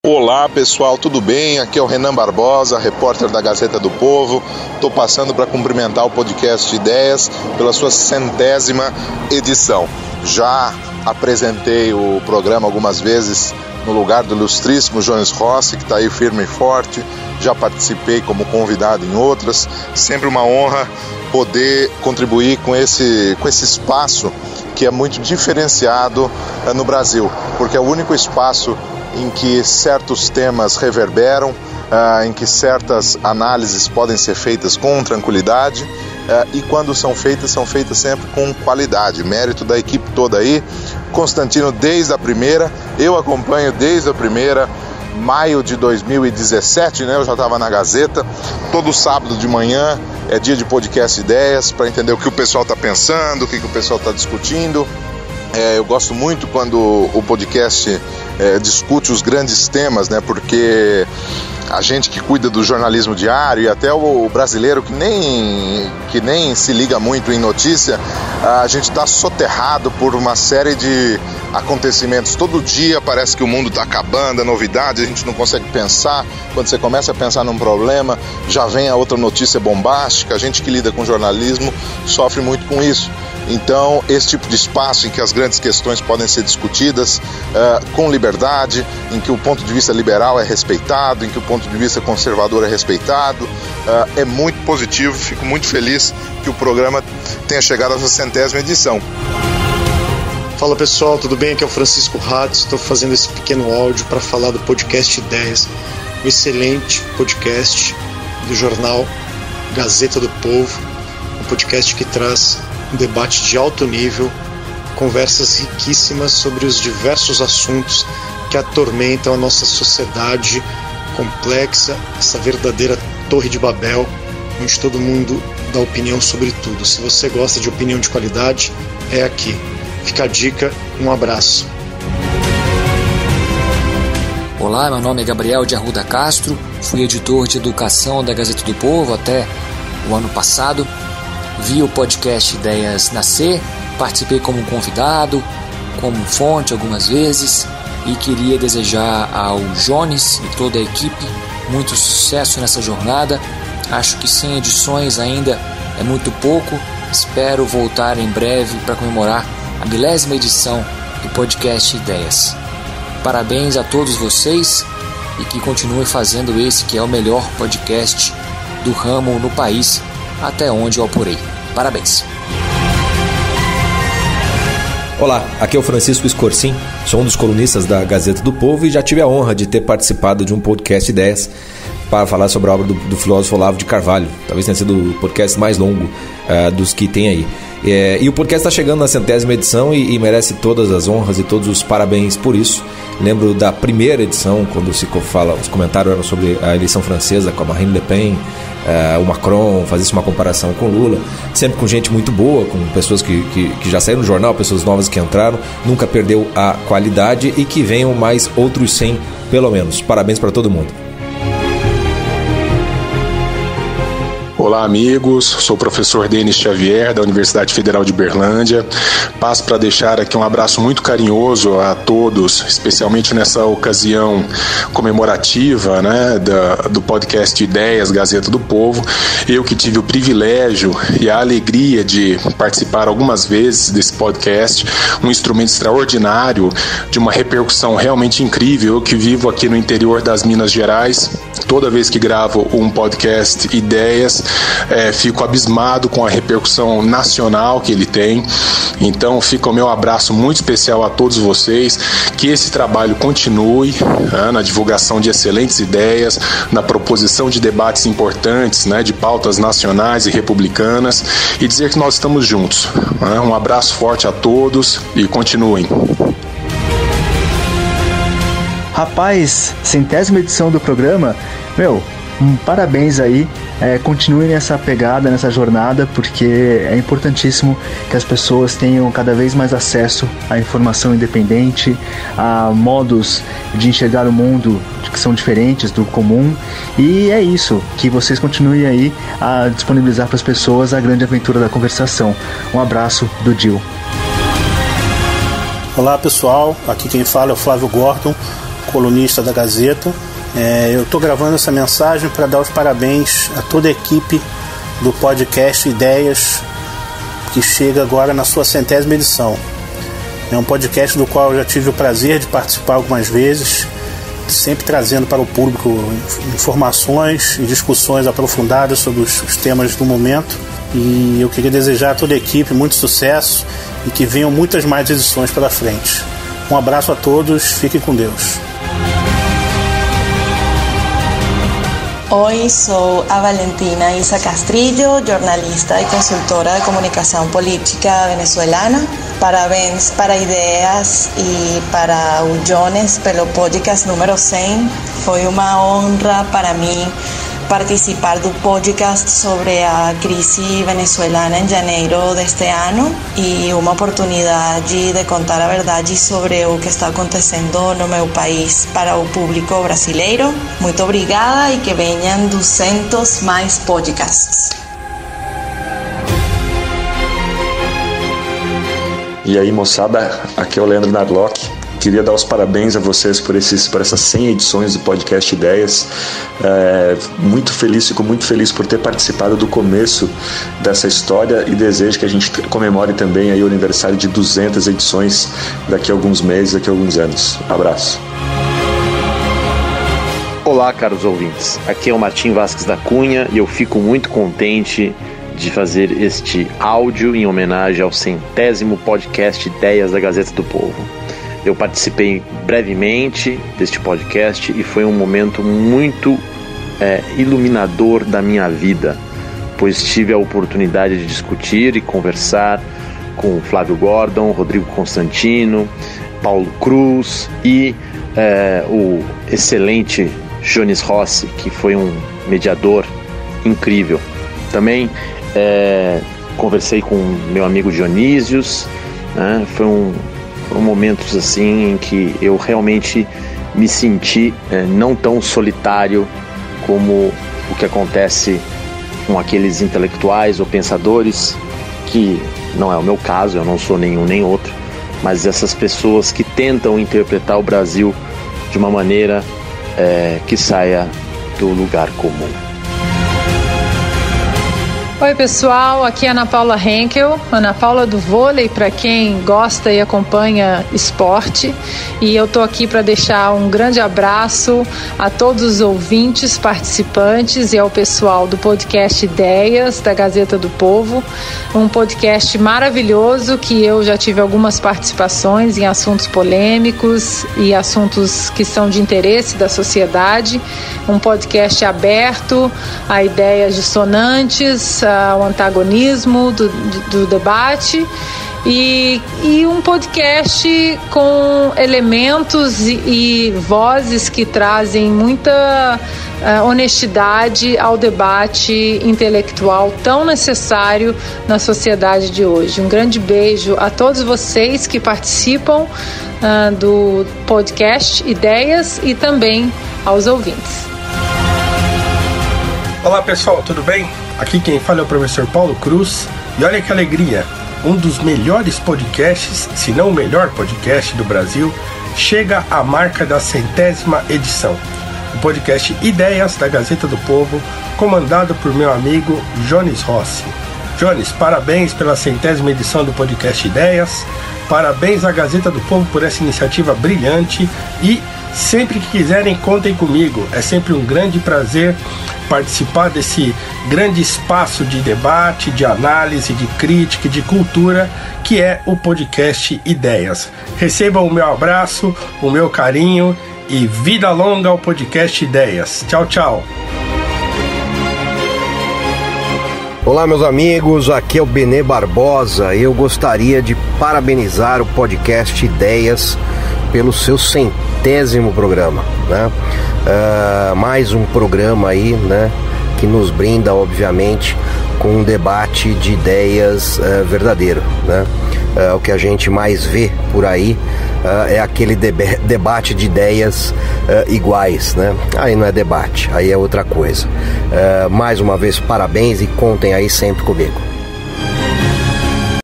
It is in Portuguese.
Olá pessoal, tudo bem? Aqui é o Renan Barbosa, repórter da Gazeta do Povo. Estou passando para cumprimentar o podcast Ideias pela sua 100ª edição. Já apresentei o programa algumas vezes no lugar do ilustríssimo Jones Rossi, que está aí firme e forte. Já participei como convidado em outras. Sempre uma honra poder contribuir com esse espaço que é muito diferenciado no Brasil, porque é o único espaço em que certos temas reverberam, em que certas análises podem ser feitas com tranquilidade e quando são feitas sempre com qualidade. Mérito da equipe toda aí. Constantino desde a primeira, eu acompanho desde a primeira, maio de 2017, né? Eu já estava na Gazeta. Todo sábado de manhã é dia de podcast Ideias, para entender o que o pessoal está pensando, o que o pessoal está discutindo. Eu gosto muito quando o podcast discute os grandes temas, né? Porque a gente que cuida do jornalismo diário e até o brasileiro que nem se liga muito em notícia, a gente está soterrado por uma série de acontecimentos. Todo dia parece que o mundo está acabando, é novidade, a gente não consegue pensar. Quando você começa a pensar num problema, já vem a outra notícia bombástica. A gente que lida com jornalismo sofre muito com isso. Então, esse tipo de espaço em que as grandes questões podem ser discutidas com liberdade, em que o ponto de vista liberal é respeitado, em que o ponto de vista conservador é respeitado, é muito positivo. Fico muito feliz que o programa tenha chegado à sua 100ª edição. Fala pessoal, tudo bem? Aqui é o Francisco Ratz. Estou fazendo esse pequeno áudio para falar do podcast Ideias, um excelente podcast do jornal Gazeta do Povo, um podcast que traz um debate de alto nível, conversas riquíssimas sobre os diversos assuntos que atormentam a nossa sociedade complexa, essa verdadeira Torre de Babel, onde todo mundo dá opinião sobre tudo. Se você gosta de opinião de qualidade, é aqui. Fica a dica, um abraço. Olá, meu nome é Gabriel de Arruda Castro, fui editor de educação da Gazeta do Povo até o ano passado. Vi o podcast Ideias nascer, participei como convidado, como fonte algumas vezes e queria desejar ao Jones e toda a equipe muito sucesso nessa jornada. Acho que 100 edições ainda é muito pouco, espero voltar em breve para comemorar a 1000ª edição do podcast Ideias. Parabéns a todos vocês e que continuem fazendo esse que é o melhor podcast do ramo no país, até onde eu apurei. Parabéns. Olá, aqui é o Francisco Escorcim, sou um dos colunistas da Gazeta do Povo e já tive a honra de ter participado de um podcast Ideias para falar sobre a obra do filósofo Olavo de Carvalho. Talvez tenha sido o podcast mais longo dos que tem aí. E o podcast está chegando na 100ª edição e merece todas as honras e todos os parabéns por isso. Lembro da primeira edição, quando se fala, os comentários eram sobre a eleição francesa com a Marine Le Pen, o Macron, fazia uma comparação com Lula, sempre com gente muito boa, com pessoas que já saíram no jornal, pessoas novas que entraram, nunca perdeu a qualidade e que venham mais outros 100 pelo menos. Parabéns para todo mundo. Olá amigos, sou o professor Denis Xavier da Universidade Federal de Berlândia. Passo para deixar aqui um abraço muito carinhoso a todos, especialmente nessa ocasião comemorativa, né, do podcast Ideias, Gazeta do Povo. Eu que tive o privilégio e a alegria de participar algumas vezes desse podcast, um instrumento extraordinário, de uma repercussão realmente incrível. Eu que vivo aqui no interior das Minas Gerais, toda vez que gravo um podcast Ideias, fico abismado com a repercussão nacional que ele tem. Então fica o meu abraço muito especial a todos vocês, que esse trabalho continue na divulgação de excelentes ideias, na proposição de debates importantes, de pautas nacionais e republicanas, e dizer que nós estamos juntos. Um abraço forte a todos e continuem. Rapaz, 100ª edição do programa, parabéns aí, continuem nessa pegada, nessa jornada, porque é importantíssimo que as pessoas tenham cada vez mais acesso à informação independente, a modos de enxergar o mundo que são diferentes do comum, e é isso, que vocês continuem aí a disponibilizar para as pessoas a grande aventura da conversação. Um abraço do Dil. Olá pessoal, aqui quem fala é o Flávio Gordon, colunista da Gazeta. Eu estou gravando essa mensagem para dar os parabéns a toda a equipe do podcast Ideias, que chega agora na sua 100ª edição. É um podcast do qual eu já tive o prazer de participar algumas vezes, sempre trazendo para o público informações e discussões aprofundadas sobre os temas do momento. E eu queria desejar a toda a equipe muito sucesso e que venham muitas mais edições pela frente. Um abraço a todos, fiquem com Deus. Oi, sou a Valentina Isa Castrillo, jornalista e consultora de comunicação política venezuelana. Parabéns para Ideias e para o Jones pelo podcast número 100. Foi uma honra para mim participar do podcast sobre a crise venezuelana em janeiro deste ano e uma oportunidade de contar a verdade sobre o que está acontecendo no meu país para o público brasileiro. Muito obrigada e que venham 200 mais podcasts. E aí, moçada, aqui é o Leandro Narlock. Queria dar os parabéns a vocês por essas 100 edições do podcast Ideias. Fico muito feliz por ter participado do começo dessa história e desejo que a gente comemore também aí o aniversário de 200 edições daqui a alguns meses, daqui a alguns anos. Abraço. Olá, caros ouvintes. Aqui é o Martim Vasques da Cunha e eu fico muito contente de fazer este áudio em homenagem ao 100º podcast Ideias da Gazeta do Povo. Eu participei brevemente deste podcast e foi um momento muito iluminador da minha vida, pois tive a oportunidade de discutir e conversar com Flávio Gordon, Rodrigo Constantino, Paulo Cruz e o excelente Jones Rossi, que foi um mediador incrível. Também conversei com meu amigo Dionísios, foram momentos assim em que eu realmente me senti não tão solitário como o que acontece com aqueles intelectuais ou pensadores, que não é o meu caso, eu não sou nenhum nem outro, mas essas pessoas que tentam interpretar o Brasil de uma maneira que saia do lugar comum. Oi pessoal, aqui é Ana Paula Henkel, Ana Paula do vôlei, para quem gosta e acompanha esporte, e eu tô aqui para deixar um grande abraço a todos os ouvintes, participantes e ao pessoal do podcast Ideias da Gazeta do Povo, um podcast maravilhoso que eu já tive algumas participações em assuntos polêmicos e assuntos que são de interesse da sociedade, um podcast aberto a ideias dissonantes, ao antagonismo do debate e um podcast com elementos e vozes que trazem muita honestidade ao debate intelectual tão necessário na sociedade de hoje. Um grande beijo a todos vocês que participam do podcast Ideias e também aos ouvintes. Olá pessoal, tudo bem? Aqui quem fala é o professor Paulo Cruz e olha que alegria, um dos melhores podcasts, se não o melhor podcast do Brasil, chega à marca da 100ª edição. O podcast Ideias da Gazeta do Povo, comandado por meu amigo Jones Rossi. Jones, parabéns pela 100ª edição do podcast Ideias, parabéns à Gazeta do Povo por essa iniciativa brilhante e sempre que quiserem, contem comigo. É sempre um grande prazer participar desse grande espaço de debate, de análise, de crítica, de cultura, que é o podcast Ideias. Recebam o meu abraço, o meu carinho e vida longa ao podcast Ideias. Tchau, tchau. Olá meus amigos, aqui é o Benê Barbosa. Eu gostaria de parabenizar o podcast Ideias pelo seu 100º programa, né? Mais um programa aí, né, que nos brinda, obviamente, com um debate de ideias verdadeiro, né? O que a gente mais vê por aí é aquele debate de ideias iguais, né? Aí não é debate, aí é outra coisa. Mais uma vez, parabéns e contem aí sempre comigo.